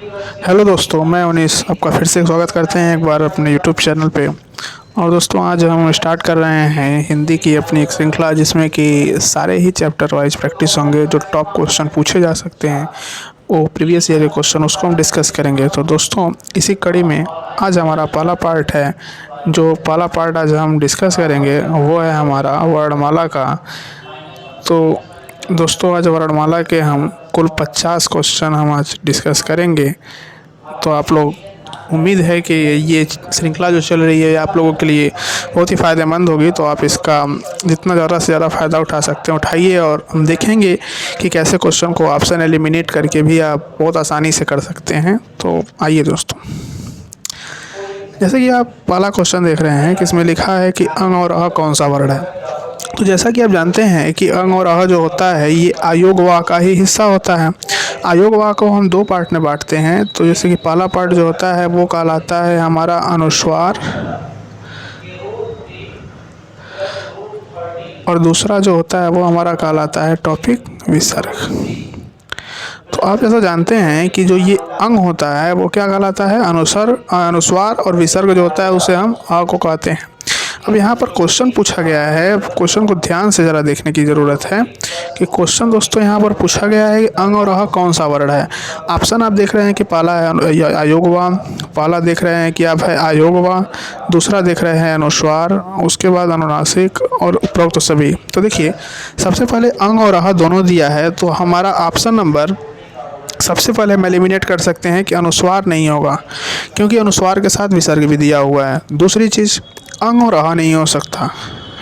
Hello दोस्तों, मैं उनीस आपका फिर से स्वागत करते हैं एक बार अपने यूट्यूब चैनल पे। और दोस्तों, आज हम स्टार्ट कर रहे हैं हिंदी की अपनी एक श्रृंखला, जिसमें कि सारे ही चैप्टर वाइज प्रैक्टिस होंगे। जो टॉप क्वेश्चन पूछे जा सकते हैं, वो प्रीवियस ईयर के क्वेश्चन, उसको हम डिस्कस करेंगे। तो दोस्तों, इसी कड़ी में आज हमारा पहला पार्ट है। जो पहला पार्ट आज हम डिस्कस करेंगे वो है हमारा वर्णमाला का। तो दोस्तों, आज वर्णमाला के हम कुल 50 क्वेश्चन हम आज डिस्कस करेंगे। तो आप लोग, उम्मीद है कि ये श्रृंखला जो चल रही है आप लोगों के लिए बहुत ही फ़ायदेमंद होगी। तो आप इसका जितना ज़्यादा से ज़्यादा फ़ायदा उठा सकते हैं उठाइए, और हम देखेंगे कि कैसे क्वेश्चन को ऑप्शन एलिमिनेट करके भी आप बहुत आसानी से कर सकते हैं। तो आइए दोस्तों, जैसे कि आप पहला क्वेश्चन देख रहे हैं कि इसमें लिखा है कि अंग और अ कौन सा वर्ण है। तो जैसा कि आप जानते हैं कि अंग और अ जो होता है ये अयोग वा का ही हिस्सा होता है। अयोग वा को हम दो पार्ट में बांटते हैं। तो जैसे कि पहला पार्ट जो होता है वो कहलाता है हमारा अनुस्वार, और दूसरा जो होता है वो हमारा कहलाता है टॉपिक विसर्ग। तो आप जैसा जानते हैं कि जो ये अंग होता है वो क्या कहलाता है, अनुस्वार, और विसर्ग जो होता है उसे हम अ को कहते हैं। अब यहाँ पर क्वेश्चन पूछा गया है, क्वेश्चन को ध्यान से ज़रा देखने की ज़रूरत है कि क्वेश्चन दोस्तों यहाँ पर पूछा गया है कि अंग और अ कौन सा वर्ण है। ऑप्शन आप देख रहे हैं कि पहला है अयोगवा, पहला देख रहे हैं कि आप है अयोगवा, दूसरा देख रहे हैं अनुस्वार, उसके बाद अनुनासिक और उपरोक्त सभी। तो देखिए, सबसे पहले अंग और अ दोनों दिया है, तो हमारा ऑप्शन नंबर सबसे पहले हम एलिमिनेट कर सकते हैं कि अनुस्वार नहीं होगा, क्योंकि अनुस्वार के साथ विसर्ग भी दिया हुआ है। दूसरी चीज़, अंग और अ नहीं हो सकता,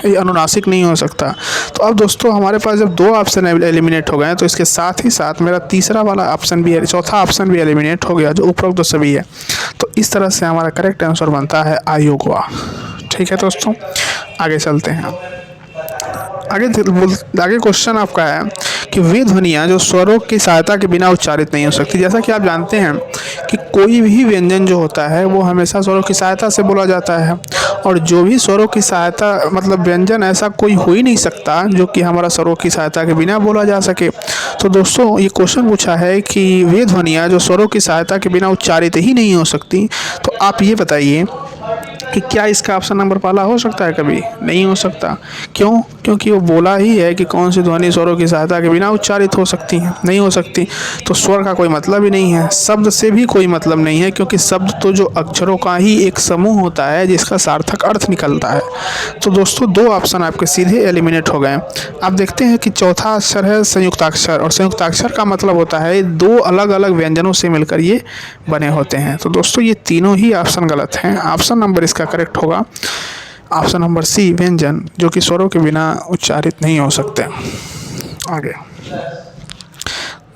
ये अनुनासिक नहीं हो सकता। तो अब दोस्तों, हमारे पास जब दो ऑप्शन एलिमिनेट हो गए तो इसके साथ ही साथ मेरा तीसरा वाला ऑप्शन भी, चौथा ऑप्शन भी एलिमिनेट हो गया, जो उपरोक्त सभी है। तो इस तरह से हमारा करेक्ट आंसर बनता है अयोगवा। ठीक है दोस्तों, आगे चलते हैं। आगे क्वेश्चन आपका है कि वे ध्वनियाँ जो स्वरों की सहायता के बिना उच्चारित नहीं हो सकती। जैसा कि आप जानते हैं कि कोई भी व्यंजन जो होता है वो हमेशा स्वरों की सहायता से बोला जाता है, और जो भी स्वरों की सहायता, मतलब व्यंजन ऐसा कोई हो ही नहीं सकता जो कि हमारा स्वरों की सहायता के बिना बोला जा सके। तो दोस्तों, ये क्वेश्चन पूछा है कि वे ध्वनियाँ जो स्वरों की सहायता के बिना उच्चारित ही नहीं हो सकती। तो आप ये बताइए कि क्या इसका ऑप्शन नंबर पहला हो सकता है? कभी नहीं हो सकता। क्यों? क्योंकि वो बोला ही है कि कौन सी ध्वनि स्वरों की सहायता के बिना उच्चारित हो सकती हैं, नहीं हो सकती। तो स्वर का कोई मतलब ही नहीं है, शब्द से भी कोई मतलब नहीं है, क्योंकि शब्द तो जो अक्षरों का ही एक समूह होता है जिसका सार्थक अर्थ निकलता है। तो दोस्तों, दो ऑप्शन आपके सीधे एलिमिनेट हो गए। आप देखते हैं कि चौथा अक्षर है संयुक्ताक्षर, और संयुक्ताक्षर का मतलब होता है दो अलग अलग व्यंजनों से मिलकर ये बने होते हैं। तो दोस्तों, ये तीनों ही ऑप्शन गलत हैं। ऑप्शन नंबर इसका करेक्ट होगा ऑप्शन नंबर सी, व्यंजन जो कि स्वरों के बिना उच्चारित नहीं हो सकते। आगे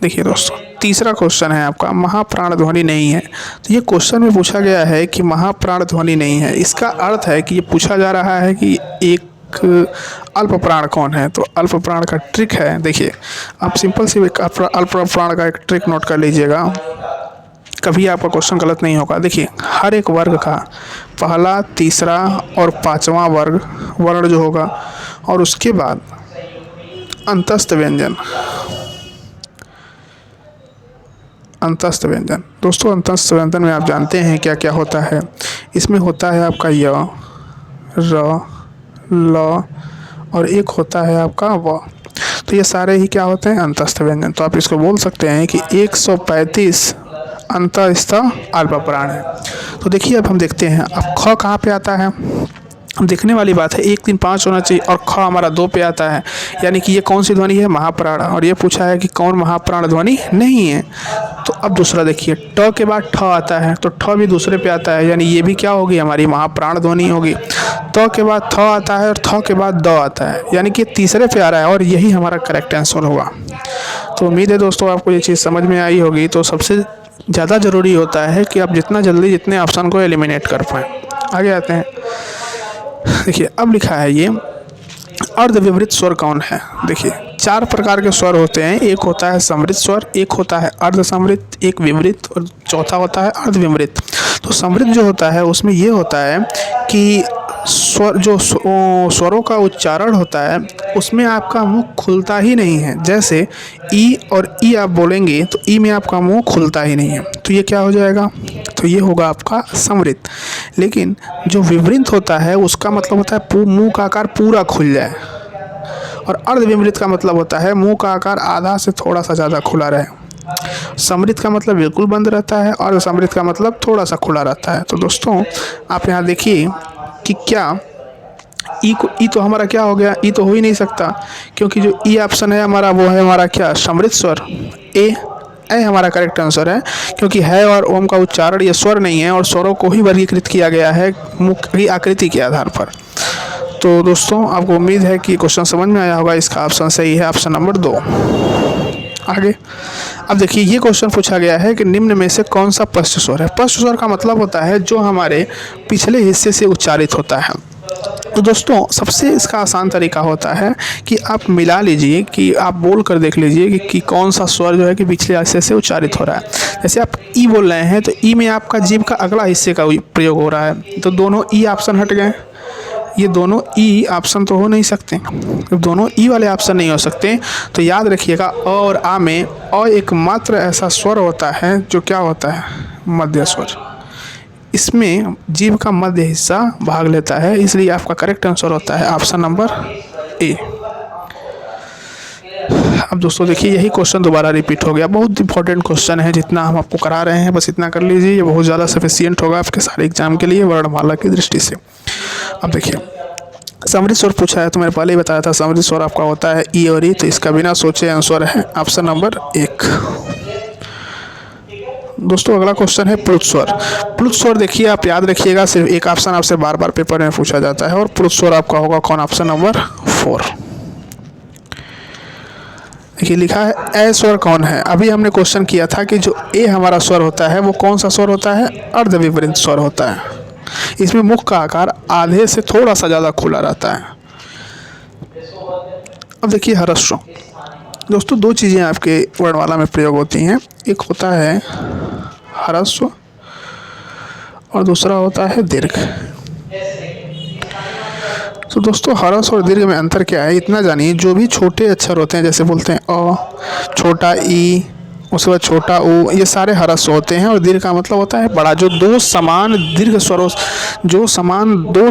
देखिए दोस्तों, तीसरा क्वेश्चन है आपका, महाप्राण ध्वनि नहीं है। तो ये क्वेश्चन में पूछा गया है कि महाप्राण ध्वनि नहीं है। इसका अर्थ है कि ये पूछा जा रहा है कि एक अल्प प्राण कौन है। तो अल्प प्राण का ट्रिक है, देखिए आप सिंपल सी अल्प प्राण का एक ट्रिक नोट कर लीजिएगा, कभी आपका क्वेश्चन गलत नहीं होगा। देखिए, हर एक वर्ग का पहला, तीसरा और पांचवा वर्ण जो होगा, और उसके बाद अंतस्थ व्यंजन। दोस्तों, अंतस्थ व्यंजन में आप जानते हैं क्या क्या होता है। इसमें होता है आपका य, र, ल, और एक होता है आपका व। तो ये सारे ही क्या होते हैं, अंतस्थ व्यंजन। तो आप इसको बोल सकते हैं कि 135 अंतस्थ अल्प प्राण है। तो देखिए, अब हम देखते हैं अब ख कहाँ पे आता है। देखने वाली बात है, 1 3 5 होना चाहिए, और ख हमारा 2 पे आता है, यानी कि ये कौन सी ध्वनि है, महाप्राण। और ये पूछा है कि कौन महाप्राण ध्वनि नहीं है। तो अब दूसरा देखिए, ट के बाद ठ आता है, तो ठ भी दूसरे पे आता है, यानी ये भी क्या होगी, हमारी महाप्राण ध्वनि होगी। त के बाद थ आता है, और थ के बाद द आता है, यानी कि तीसरे पे आ रहा है, और यही हमारा करेक्ट आंसर होगा। तो उम्मीद है दोस्तों आपको ये चीज़ समझ में आई होगी। तो सबसे ज़्यादा ज़रूरी होता है कि आप जितना जल्दी जितने ऑप्शन को एलिमिनेट कर पाएँ। आगे आते हैं। देखिए, अब लिखा है ये अर्धविवृत स्वर कौन है। देखिए, 4 प्रकार के स्वर होते हैं। एक होता है समृद्ध स्वर, एक होता है अर्ध समृद्ध, एक विवृत, और चौथा होता है अर्धविवृत। तो समृद्ध जो होता है उसमें ये होता है कि स्वर, जो स्वरों का उच्चारण होता है उसमें आपका मुंह खुलता ही नहीं है। जैसे ई और ई आप बोलेंगे तो ई में आपका मुंह खुलता ही नहीं है, तो ये क्या हो जाएगा, तो ये होगा आपका समृद्ध। लेकिन जो विवृत होता है उसका मतलब होता है मुंह का आकार पूरा खुल जाए, और अर्धविमृत का मतलब होता है मुंह का आकार आधा से थोड़ा सा ज़्यादा खुला रहे। समृद्ध का मतलब बिल्कुल बंद रहता है और समृद्ध का मतलब थोड़ा सा खुला रहता है। तो दोस्तों आप यहाँ देखिए कि क्या ई तो हमारा क्या हो गया, ई तो हो ही नहीं सकता, क्योंकि जो ई ऑप्शन है हमारा वो है हमारा क्या, समृद्ध स्वर। ए हमारा करेक्ट आंसर है, क्योंकि है और ओम का उच्चारण ये स्वर नहीं है, और स्वरों को ही वर्गीकृत किया गया है मुख की आकृति के आधार पर। तो दोस्तों आपको उम्मीद है कि क्वेश्चन समझ में आया होगा। इसका ऑप्शन सही है ऑप्शन नंबर 2। आगे अब देखिए ये क्वेश्चन पूछा गया है कि निम्न में से कौन सा पश्च स्वर है। पश्च स्वर का मतलब होता है जो हमारे पिछले हिस्से से उच्चारित होता है। तो दोस्तों सबसे इसका आसान तरीका होता है कि आप मिला लीजिए, कि आप बोल कर देख लीजिए कि कौन सा स्वर जो है कि पिछले हिस्से से उच्चारित हो रहा है। जैसे आप ई बोल रहे हैं तो ई में आपका जीभ का अगला हिस्से का प्रयोग हो रहा है, तो दोनों ई ऑप्शन हट गए। ये दोनों ई ऑप्शन तो हो नहीं सकते, दोनों ई वाले ऑप्शन नहीं हो सकते। तो याद रखिएगा और आ में एकमात्र ऐसा स्वर होता है जो क्या होता है, मध्य स्वर। इसमें जीभ का मध्य हिस्सा भाग लेता है, इसलिए आपका करेक्ट आंसर होता है ऑप्शन नंबर ए। अब दोस्तों देखिए यही क्वेश्चन दोबारा रिपीट हो गया। बहुत इंपॉर्टेंट क्वेश्चन है, जितना हम आपको करा रहे हैं बस इतना कर लीजिए, ये बहुत ज़्यादा सफिशिएंट होगा आपके सारे एग्जाम के लिए वर्णमाला की दृष्टि से। अब देखिए समृद्ध स्वर पूछा है, तो मैंने पहले ही बताया था समृद्ध स्वर आपका होता है ई और ई, तो इसका बिना सोचे आंसर है ऑप्शन नंबर 1। दोस्तों अगला क्वेश्चन है प्लुत स्वर। प्लुत स्वर देखिए आप याद रखिएगा, सिर्फ एक ऑप्शन आपसे बार बार पेपर में पूछा जाता है, और प्लुत स्वर आपका होगा कौन, ऑप्शन नंबर 4। देखिए लिखा है ए स्वर कौन है। अभी हमने क्वेश्चन किया था कि जो ए हमारा स्वर होता है वो कौन सा स्वर होता है, अर्धविवृत स्वर होता है। इसमें मुख का आकार आधे से थोड़ा सा ज़्यादा खुला रहता है। अब देखिए ह्रस्व। दोस्तों दो चीज़ें आपके वर्णमाला में प्रयोग होती हैं, एक होता है ह्रस्व और दूसरा होता है दीर्घ। तो दोस्तों ह्रस्व और दीर्घ में अंतर क्या है इतना जानिए। जो भी छोटे अक्षर होते हैं, जैसे बोलते हैं अ, छोटा ई, उसके बाद छोटा ऊ, ये सारे ह्रस्व होते हैं। और दीर्घ का मतलब होता है बड़ा। जो दो समान दीर्घ स्वरों, दो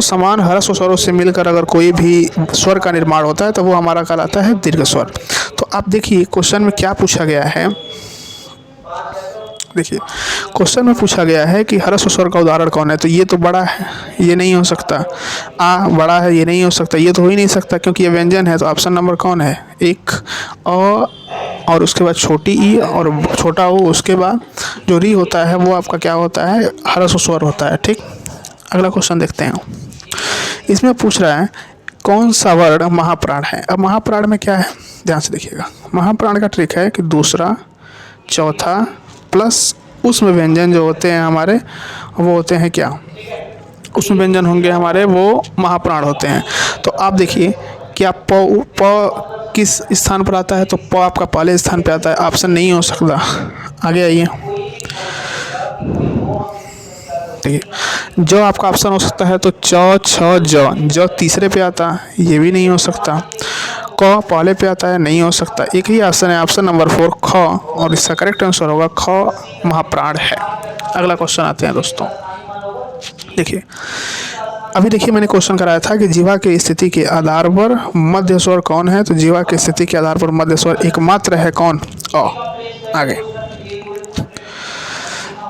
समान ह्रस्व स्वरों से मिलकर अगर कोई भी स्वर का निर्माण होता है तो वो हमारा कहलाता है दीर्घ स्वर। तो आप देखिए क्वेश्चन में क्या पूछा गया है। देखिए क्वेश्चन में पूछा गया है कि ह्रस्व स्वर का उदाहरण कौन है, तो ये तो बड़ा है, ये नहीं हो सकता। आ बड़ा है, ये नहीं हो सकता, ये तो हो ही नहीं सकता क्योंकि ये व्यंजन है। तो ऑप्शन नंबर कौन है, एक, और उसके बाद छोटी ई और छोटा ओ, उसके बाद जो री होता है वो आपका क्या होता है, ह्रस्व स्वर होता है। ठीक, अगला क्वेश्चन देखते हैं। इसमें पूछ रहा है कौन सा वर्ण महाप्राण है। अब महाप्राण में क्या है, ध्यान से देखिएगा। महाप्राण का ट्रिक है कि दूसरा, चौथा प्लस उसमें व्यंजन जो होते हैं हमारे वो होते हैं क्या, उसमें व्यंजन होंगे हमारे वो महाप्राण होते हैं। तो आप देखिए क्या प किस स्थान पर आता है, तो प आपका पहले स्थान पे आता है, ऑप्शन नहीं हो सकता। आगे आइए, देखिए जो आपका ऑप्शन हो सकता है तो च छ ज तीसरे पे आता है, ये भी नहीं हो सकता। क पहले पे आता है, नहीं हो सकता। एक ही ऑप्शन है ऑप्शन नंबर 4 ख, और इसका करेक्ट आंसर होगा ख महाप्राण है। अगला क्वेश्चन आते हैं दोस्तों। देखिए अभी देखिए मैंने क्वेश्चन कराया था कि जीवा की स्थिति के आधार पर मध्य स्वर कौन है। तो जीवा की स्थिति के आधार पर मध्य स्वर एकमात्र है कौन, अ। आगे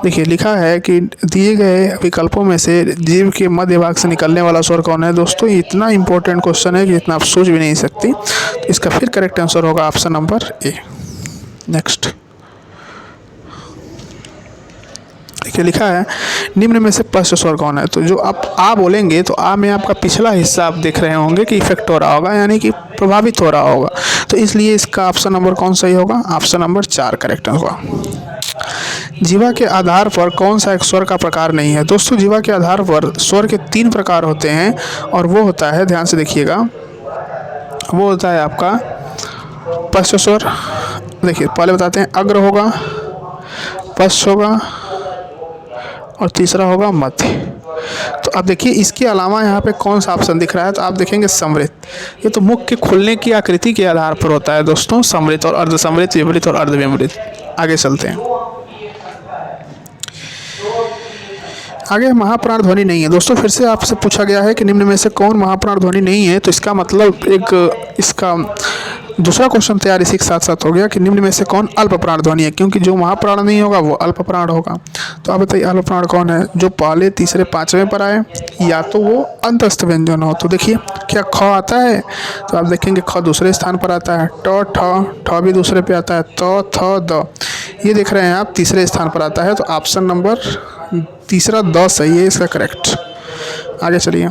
देखिए लिखा है कि दिए गए विकल्पों में से जीव के मध्य भाग से निकलने वाला स्वर कौन है। दोस्तों इतना इंपॉर्टेंट क्वेश्चन है कि इतना आप सोच भी नहीं सकती। तो इसका फिर करेक्ट आंसर होगा ऑप्शन नंबर ए। नेक्स्ट देखिए लिखा है निम्न में से पश्च स्वर कौन है। तो जो आप आ बोलेंगे तो आ में आपका पिछला हिस्सा आप देख रहे होंगे कि इफेक्ट हो रहा होगा, यानी कि प्रभावित हो रहा होगा। तो इसलिए इसका ऑप्शन नंबर कौन सही होगा, ऑप्शन नंबर 4 करेक्ट होगा। जीवा के आधार पर कौन सा एक स्वर का प्रकार नहीं है। दोस्तों जीवा के आधार पर स्वर के 3 प्रकार होते हैं, और वो होता है, ध्यान से देखिएगा, वो होता है आपका पश्च स्वर। देखिए पहले बताते हैं, अग्र होगा, पश्च होगा और तीसरा होगा मध्य। तो अब देखिए इसके अलावा यहाँ पे कौन सा ऑप्शन दिख रहा है, तो आप देखेंगे समृत। ये तो मुख के खुलने की आकृति के आधार पर होता है दोस्तों, समृत और अर्धसमृत, विपरीत और अर्धविपरीत। आगे चलते हैं। आगे महाप्राण ध्वनि नहीं है दोस्तों। फिर से आपसे पूछा गया है कि निम्न में से कौन महाप्राण ध्वनि नहीं है, तो इसका मतलब एक इसका दूसरा क्वेश्चन तैयार इसी के साथ साथ हो गया कि निम्न में से कौन अल्प प्राण ध्वनि है, क्योंकि जो महाप्राण नहीं होगा वो अल्प प्राण होगा। तो आप बताइए अल्प प्राण कौन है, जो पहले तीसरे पांचवें पर आए, या तो वो अंतस्थ व्यंजन हो। तो देखिए क्या ख आता है, तो आप देखेंगे ख दूसरे स्थान पर आता है, ठ भी दूसरे पे आता है, त थ द ये देख रहे हैं आप तीसरे स्थान पर आता है। तो ऑप्शन नंबर तीसरा द सही है इसका करेक्ट। आगे चलिए।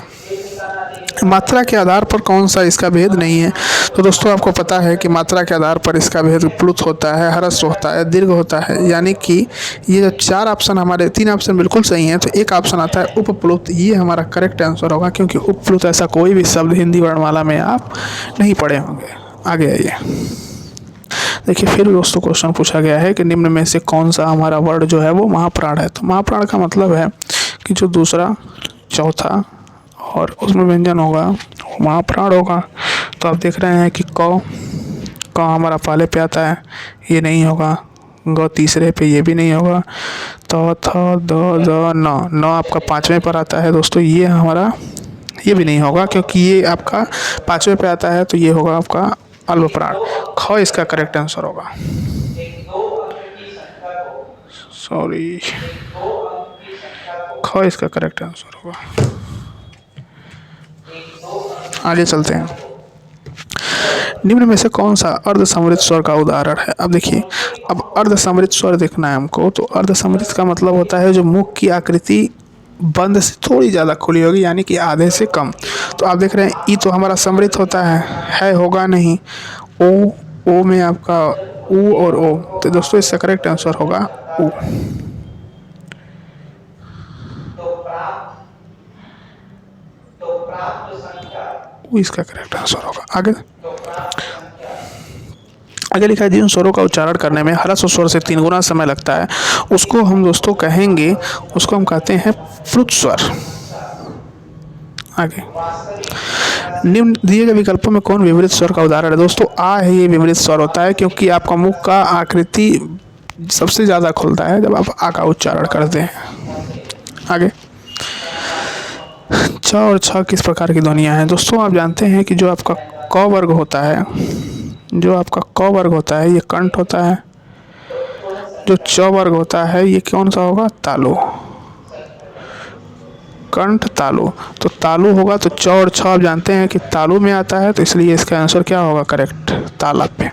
मात्रा के आधार पर कौन सा इसका भेद नहीं है, तो दोस्तों आपको पता है कि मात्रा के आधार पर इसका भेद प्लुत होता है, ह्रस्व होता है, दीर्घ होता है। यानी कि ये जो चार ऑप्शन हमारे, तीन ऑप्शन बिल्कुल सही हैं, तो एक ऑप्शन आता है उपप्लुत। ये हमारा करेक्ट आंसर होगा, क्योंकि उपप्लुत ऐसा कोई भी शब्द हिंदी वर्णमाला में आप नहीं पढ़े होंगे। आगे आइए। देखिए फिर दोस्तों क्वेश्चन पूछा गया है कि निम्न में से कौन सा हमारा वर्ड जो है वो महाप्राण है। तो महाप्राण का मतलब है कि जो दूसरा चौथा और उसमें व्यंजन होगा वो महाप्राण होगा। तो आप देख रहे हैं कि क हमारा पहले पे आता है, ये नहीं होगा। ग तीसरे पे, ये भी नहीं होगा। त थ द द न आपका पाँचवें पर आता है दोस्तों, ये हमारा ये भी नहीं होगा, क्योंकि ये आपका पाँचवें पे आता है। तो ये होगा आपका अल्प प्राण। ख इसका करेक्ट आंसर होगा। सॉरी, ख इसका करेक्ट आंसर होगा। आगे चलते हैं। निम्न में से कौन सा अर्धसमृत स्वर का उदाहरण है। अब देखिए, अब अर्धसमृत स्वर देखना है हमको। तो अर्धसमृत का मतलब होता है जो मुख की आकृति बंद से थोड़ी ज़्यादा खुली होगी, यानी कि आधे से कम। तो आप देख रहे हैं ई तो हमारा समृत होता है होगा नहीं। ओ में आपका ऊ और ओ, तो दोस्तों इसका करेक्ट आंसर होगा ऊ। इसका करेक्ट आंसर होगा। आगे लिखा है जिन स्वरों का उच्चारण करने में ह्रस्व स्वर से 3 गुना समय लगता है उसको हम दोस्तों कहेंगे, उसको हम कहते हैं प्लुत स्वर। आगे, निम्न दिए गए विकल्पों में कौन विपरीत स्वर का उदाहरण है। दोस्तों आ है, ये विपरीत स्वर होता है, क्योंकि आपका मुख का आकृति सबसे ज़्यादा खुलता है जब आप आ का उच्चारण करते हैं। आगे, छ और छ किस प्रकार की ध्वनियाँ हैं। दोस्तों आप जानते हैं कि जो आपका क वर्ग होता है, ये कंठ होता है। जो च वर्ग होता है ये कौन सा होगा, तालु। कंठ तालु, तो तालु होगा। तो च और छ आप जानते हैं कि तालु में आता है, तो इसलिए इसका आंसर क्या होगा करेक्ट, ताला पे।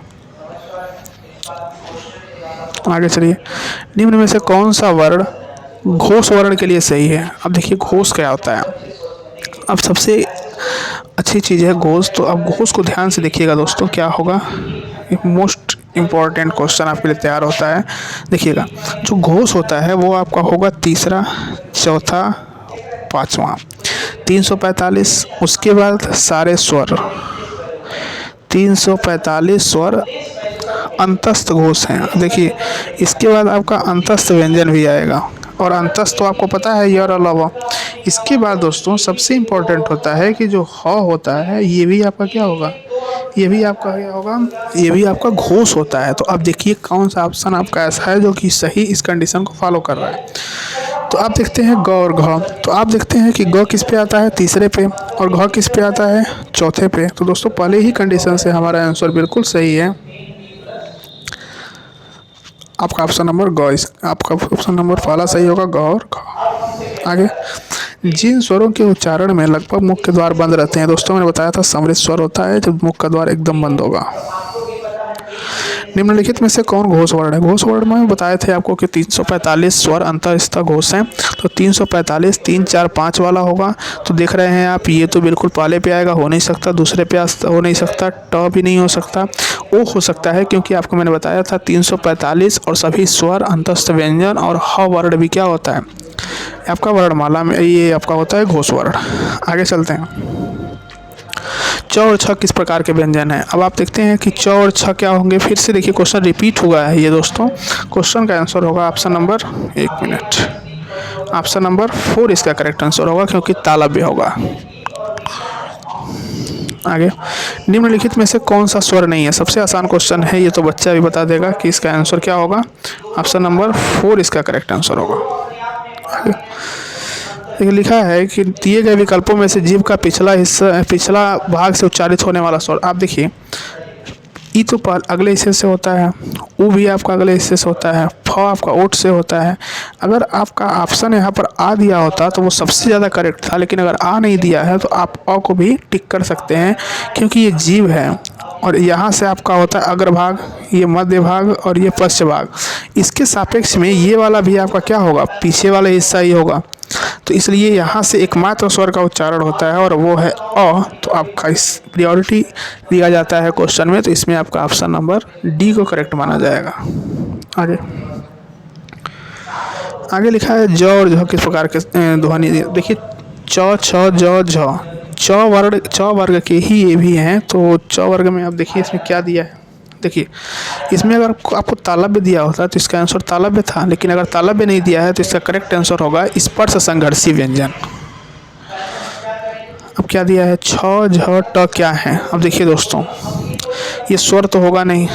आगे चलिए। निम्न में से कौन सा वर्ण घोष वर्ण के लिए सही है। अब देखिए घोष क्या होता है। अब सबसे अच्छी चीज़ है घोष। तो अब घोष को ध्यान से देखिएगा दोस्तों, क्या होगा, एक मोस्ट इम्पॉर्टेंट क्वेश्चन आपके लिए तैयार होता है। देखिएगा जो घोष होता है वो आपका होगा तीसरा, चौथा, पाँचवा, 345। उसके बाद सारे स्वर, 345 स्वर अंतस्थ घोष हैं। देखिए इसके बाद आपका अंतस्थ व्यंजन भी आएगा, और अंतस्थ तो आपको पता है य और ल। इसके बाद दोस्तों सबसे इम्पोर्टेंट होता है कि जो ह होता है ये भी आपका क्या होगा, ये भी आपका घोष होता है। तो अब देखिए कौन सा ऑप्शन आपका ऐसा है जो कि सही इस कंडीशन को फॉलो कर रहा है। तो आप देखते हैं ग और घ। तो आप देखते हैं कि ग किस पे आता है, तीसरे पे, और घ किस पे आता है, चौथे पे। तो दोस्तों पहले ही कंडीशन से हमारा आंसर बिल्कुल सही है। आपका ऑप्शन नंबर आपका ऑप्शन नंबर पहला सही होगा, ग और घ। आगे, जिन स्वरों के उच्चारण में लगभग मुख के द्वार बंद रहते हैं। दोस्तों मैंने बताया था समृत स्वर होता है जब मुख का द्वार एकदम बंद होगा। निम्नलिखित में से कौन घोष वर्ण है। घोष वर्ण में बताए थे आपको कि 345 स्वर अंतःस्थ घोष हैं। तो 345 3 4 5 वाला होगा। तो देख रहे हैं आप, ये तो बिल्कुल पहले पे आएगा, हो नहीं सकता। दूसरे पे हो नहीं सकता, ट भी नहीं हो सकता। ओ हो सकता है, क्योंकि आपको मैंने बताया था 345 और सभी स्वर अंतःस्थ व्यंजन, और ह वर्ण भी क्या होता है आपका वर्णमाला में, ये आपका होता है घोष वर्ण। आगे चलते हैं। च और छ किस प्रकार के व्यंजन हैं। अब आप देखते हैं कि च और छ क्या होंगे। फिर से देखिए क्वेश्चन रिपीट हुआ है ये दोस्तों। क्वेश्चन का आंसर होगा ऑप्शन नंबर, एक मिनट, ऑप्शन नंबर 4 इसका करेक्ट आंसर होगा, क्योंकि तालव्य होगा। आगे, निम्नलिखित में से कौन सा स्वर नहीं है? सबसे आसान क्वेश्चन है ये, तो बच्चा भी बता देगा कि इसका आंसर क्या होगा। ऑप्शन नंबर 4 इसका करेक्ट आंसर होगा। आगे देखिए, लिखा है कि दिए गए विकल्पों में से जीभ का पिछला भाग से उच्चारित होने वाला स्वर। आप देखिए, ई तो अगले हिस्से से होता है, ऊ भी आपका अगले हिस्से से होता है, फ आपका ओठ से होता है। अगर आपका ऑप्शन यहाँ पर आ दिया होता तो वो सबसे ज़्यादा करेक्ट था, लेकिन अगर आ नहीं दिया है तो आप अ को भी टिक कर सकते हैं, क्योंकि ये जीभ है और यहाँ से आपका होता है अग्रभाग, ये मध्य भाग और ये पश्च भाग। इसके सापेक्ष में ये वाला भी आपका क्या होगा, पीछे वाला हिस्सा ही होगा। तो इसलिए यहाँ से एकमात्र स्वर का उच्चारण होता है और वो है अ। तो आपका इस प्रायोरिटी दिया जाता है क्वेश्चन में, तो इसमें आपका ऑप्शन नंबर डी को करेक्ट माना जाएगा। आगे आगे लिखा है ज और झ किस प्रकार के ध्वनि। देखिए, च छ ज झ, च वर्ग के ही ये भी हैं। तो च वर्ग में आप देखिए इसमें क्या दिया है। देखिए, इसमें अगर आपको तालव्य दिया होता तो इसका आंसर तालव्य था, लेकिन अगर तालव्य नहीं दिया है तो इसका करेक्ट आंसर होगा स्पर्श संघर्षी व्यंजन। अब क्या दिया है, छ झ ट क्या है? अब देखिए दोस्तों, ये स्वर तो होगा नहीं,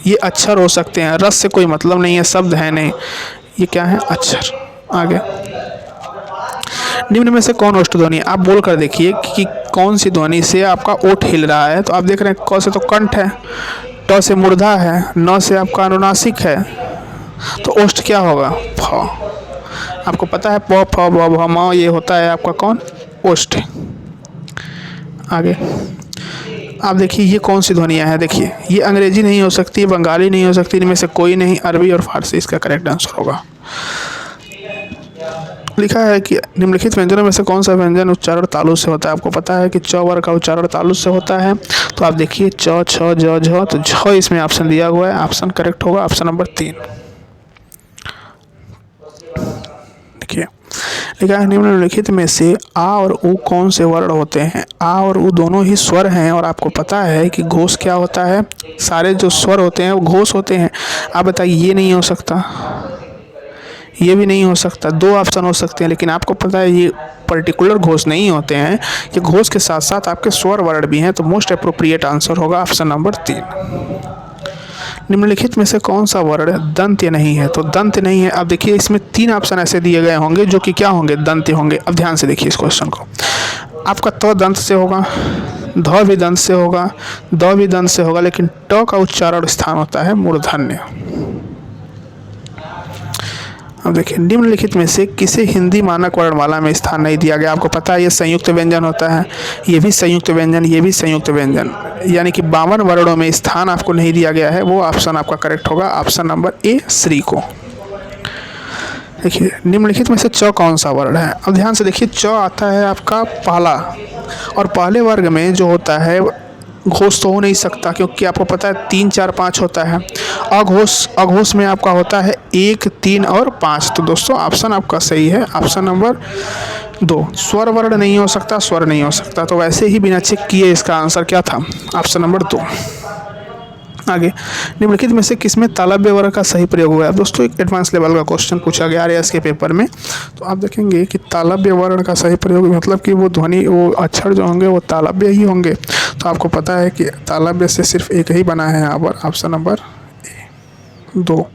ये अक्षर हो सकते हैं, रस से कोई मतलब नहीं है, शब्द है नहीं, ये क्या है, अक्षर। आगे, निम्न में से कौन ओष्ठ ध्वनि? आप बोल कर देखिए कि कौन सी ध्वनि से आपका ओठ हिल रहा है। तो आप देख रहे हैं, क से तो कंठ है, ट से मूर्धा है, न से आपका अनुनासिक है, तो ओष्ठ क्या होगा, फ। आपको पता है प फ ब भ म ये होता है आपका कौन, ओष्ठ। आगे आप देखिए, ये कौन सी ध्वनियाँ हैं। देखिए, ये अंग्रेजी नहीं हो सकती, बंगाली नहीं हो सकती, इनमें से कोई नहीं, अरबी और फारसी इसका करेक्ट आंसर होगा। लिखा है कि निम्नलिखित व्यंजनों में से कौन सा व्यंजन उच्चारण तालु से होता है। आपको पता है कि च वर्ग का उच्चारण तालु से होता है। तो आप देखिए, च छ ज झ, तो झ इसमें ऑप्शन दिया हुआ है, ऑप्शन करेक्ट होगा ऑप्शन नंबर 3। देखिए, लिखा है निम्नलिखित में से आ और उ कौन से वर्ण होते हैं। आ और उ दोनों ही स्वर हैं, और आपको पता है कि घोष क्या होता है, सारे जो स्वर होते हैं वो घोष होते हैं। आप बताइए, ये नहीं हो सकता, ये भी नहीं हो सकता, दो ऑप्शन हो सकते हैं, लेकिन आपको पता है ये पर्टिकुलर घोष नहीं होते हैं, ये घोष के साथ साथ आपके स्वर वर्ण भी हैं। तो मोस्ट अप्रोप्रिएट आंसर होगा ऑप्शन नंबर 3। निम्नलिखित में से कौन सा वर्ण दंत्य नहीं है। तो दंत्य नहीं है। अब देखिए, इसमें 3 ऑप्शन ऐसे दिए गए होंगे जो कि क्या होंगे, दंत्य होंगे। अब ध्यान से देखिए इस क्वेश्चन को। आपका त दंत से होगा, ध भी दंत से होगा, द भी दंत से होगा, लेकिन ट का उच्चारण स्थान होता है मूर्धन्य। अब देखिए, निम्नलिखित में से किसे हिंदी मानक वर्णमाला में स्थान नहीं दिया गया। आपको पता है ये संयुक्त व्यंजन होता है, ये भी संयुक्त व्यंजन, ये भी संयुक्त व्यंजन, यानी कि 52 वर्णों में स्थान आपको नहीं दिया गया है। वो ऑप्शन आपका करेक्ट होगा ऑप्शन नंबर ए, श्री को। देखिए, निम्नलिखित में से च कौन सा वर्ण है। अब ध्यान से देखिए, च आता है आपका पहला, और पहले वर्ग में जो होता है घोष तो हो नहीं सकता, क्योंकि आपको पता है 3 4 5 होता है। अघोष में आपका होता है 1 3 और 5। तो दोस्तों ऑप्शन आपका सही है ऑप्शन नंबर 2। स्वर वर्ण नहीं हो सकता, स्वर नहीं हो सकता, तो वैसे ही बिना चेक किए इसका आंसर क्या था, ऑप्शन नंबर 2। आगे, निम्नलिखित में से किसमें तालव्य वर्ण का सही प्रयोग हुआ है। दोस्तों, एक एडवांस लेवल का क्वेश्चन पूछा गया RAS के पेपर में। तो आप देखेंगे कि तालव्य वर्ण का सही प्रयोग मतलब कि वो ध्वनि, वो अक्षर जो होंगे वो तालव्य ही होंगे। तो आपको पता है कि तालव्य से सिर्फ एक ही बना है यहाँ पर, ऑप्शन नंबर 2।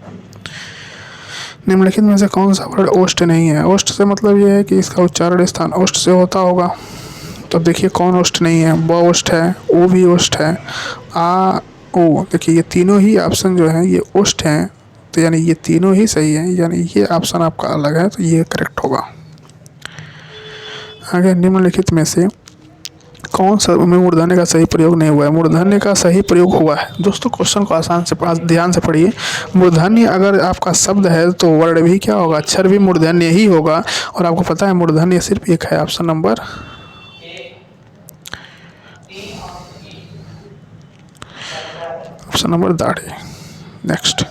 निम्नलिखित में से कौन सा वर्ण ओष्ठ नहीं है। ओष्ठ से मतलब ये है कि इसका उच्चारण स्थान ओष्ठ से होता होगा। तो देखिए, कौन ओष्ठ नहीं है, ब ओष्ठ है, ओ भी ओष्ठ है, आ ओ। देखिए, ये तीनों ही ऑप्शन जो हैं ये ओष्ठ हैं, तो यानी ये तीनों ही सही हैं, यानी ये ऑप्शन आपका अलग है, तो ये करेक्ट होगा। आगे, निम्नलिखित में से कौन सा में मूर्धन्य का सही प्रयोग नहीं हुआ है। मूर्धन्य का सही प्रयोग हुआ है। दोस्तों, क्वेश्चन को आसान से ध्यान से पढ़िए। मूर्धन्य अगर आपका शब्द है तो वर्ण भी क्या होगा, अक्षर भी मूर्धन्य ही होगा। और आपको पता है मूर्धन्य सिर्फ एक है, ऑप्शन नंबर दाढ़ी। नेक्स्ट,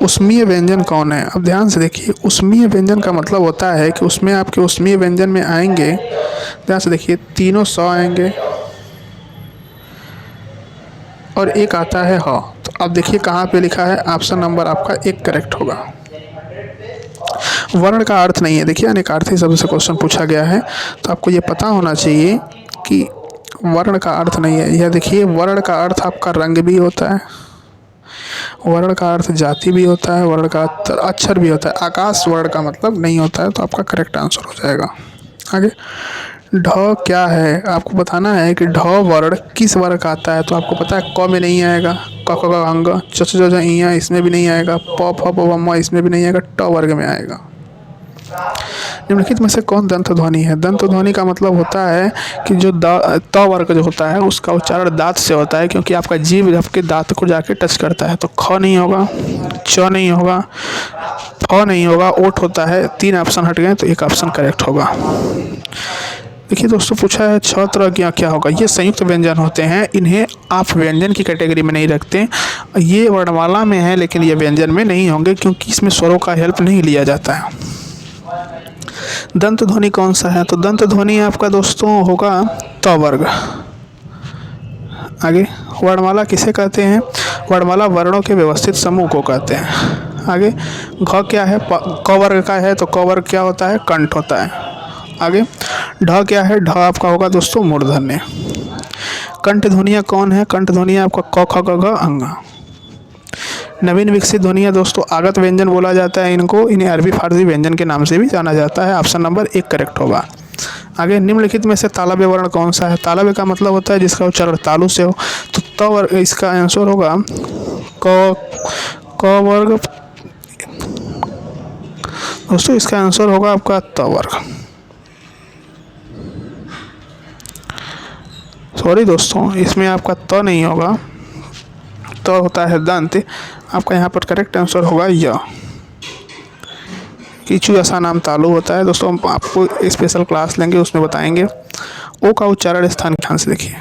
उष्मीय व्यंजन कौन है। अब ध्यान से देखिए, उष्मीय व्यंजन का मतलब होता है कि उसमें आपके उष्मीय व्यंजन में आएंगे, ध्यान से देखिए, तीनों स आएंगे और एक आता है ह। तो अब देखिए कहाँ पे लिखा है, ऑप्शन नंबर आपका 1 करेक्ट होगा। वर्ण का अर्थ नहीं है। देखिए अनेकार्थी शब्द से क्वेश्चन पूछा गया है, तो आपको ये पता होना चाहिए कि वर्ण का अर्थ नहीं है। यह देखिए, वर्ण का अर्थ आपका रंग भी होता है, वर्ण का अर्थ जाति भी होता है, वर्ण का अर्थ अक्षर भी होता है। आकाश वर्ण का मतलब नहीं होता है, तो आपका करेक्ट आंसर हो जाएगा। आगे, ढ क्या है, आपको बताना है कि ढ वर्ण किस वर्ग का आता है। तो आपको पता है क में नहीं आएगा, क ख ग अंग, च छ ज झ इया इसमें भी नहीं आएगा, प फ ब भ म इसमें भी नहीं आएगा, ट वर्ग में आएगा। निम्नलिखित में से कौन दंत ध्वनि है। दंत ध्वनि का मतलब होता है कि जो त वर्ग जो होता है उसका उच्चारण दांत से होता है, क्योंकि आपका जीभ आपके दांत को जाके टच करता है। तो ख नहीं होगा, च नहीं होगा, फ नहीं होगा, ओठ होता है। 3 ऑप्शन हट गए, तो एक ऑप्शन करेक्ट होगा। देखिए दोस्तों, पूछा है छ तरह क्या क्या होगा। ये संयुक्त व्यंजन होते हैं, इन्हें आप व्यंजन की कैटेगरी में नहीं रखते। ये वर्णमाला में है लेकिन ये व्यंजन में नहीं होंगे, क्योंकि इसमें स्वरों का हेल्प नहीं लिया जाता है। दंत ध्वनि कौन सा है। तो दंत ध्वनि आपका दोस्तों होगा त वर्ग। आगे, वर्णमाला किसे कहते हैं। वर्णमाला वर्णों के व्यवस्थित समूह को कहते हैं। आगे, घ क्या है, क वर्ग का है, तो क वर्ग क्या होता है, कंठ होता है। आगे, ढ क्या है, ढ आपका होगा दोस्तों मूर्धन्य। कंठ ध्वनियाँ कौन है। कंठ ध्वनियाँ आपका क ख ग घ अंग। नवीन विकसित ध्वनियाँ दोस्तों आगत व्यंजन बोला जाता है इनको। इन्हें अरबी फारसी व्यंजन के नाम से भी जाना जाता है। ऑप्शन नंबर 1 करेक्ट होगा। आगे, निम्नलिखित में से तालव्य वर्ण कौन सा है। तालव्य का मतलब होता है जिसका उच्चारण तालु से हो। तो त वर्ग इसका आंसर होगा क वर्ग दोस्तों, इसका आंसर होगा आपका त वर्ग। सॉरी दोस्तों, इसमें आपका त नहीं होगा, तो होता है दंत। आपका यहाँ पर करेक्ट आंसर होगा य। कीचू ऐसा नाम तालु होता है दोस्तों, हम आपको स्पेशल क्लास लेंगे, उसमें बताएंगे। ओ का उच्चारण स्थान ध्यान से देखिए।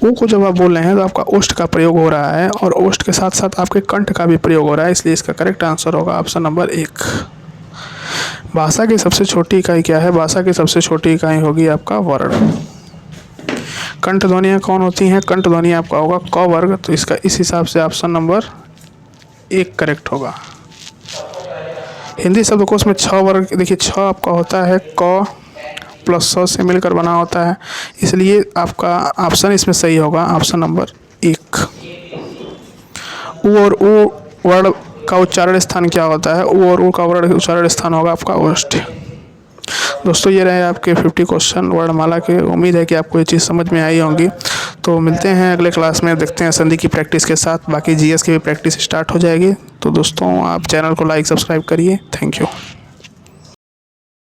ओ को जब आप बोल रहे हैं तो आपका ओष्ठ का प्रयोग हो रहा है, और ओष्ठ के साथ साथ आपके कंठ का भी प्रयोग हो रहा है, इसलिए इसका करेक्ट आंसर होगा ऑप्शन नंबर 1। भाषा की सबसे छोटी इकाई क्या है। भाषा की सबसे छोटी इकाई होगी आपका वर्ण। कंठ ध्वनियाँ कौन होती हैं। कंठ ध्वनि आपका होगा क वर्ग, तो इसका इस हिसाब से ऑप्शन नंबर 1 करेक्ट होगा। हिंदी शब्दकोश में छ वर्ग, देखिए छ आपका होता है क प्लस स से मिलकर बना होता है, इसलिए आपका ऑप्शन इसमें सही होगा ऑप्शन नंबर 1। उ और उ वर्ण का उच्चारण स्थान क्या होता है। उ और उ का वर्ण उच्चारण स्थान होगा आपका ओष्ठ। दोस्तों, ये रहे आपके 50 क्वेश्चन वर्णमाला के। उम्मीद है कि आपको ये चीज़ समझ में आई होंगी। तो मिलते हैं अगले क्लास में, देखते हैं संधि की प्रैक्टिस के साथ। बाकी जीएस की भी प्रैक्टिस स्टार्ट हो जाएगी। तो दोस्तों, आप चैनल को लाइक सब्सक्राइब करिए। Thank you.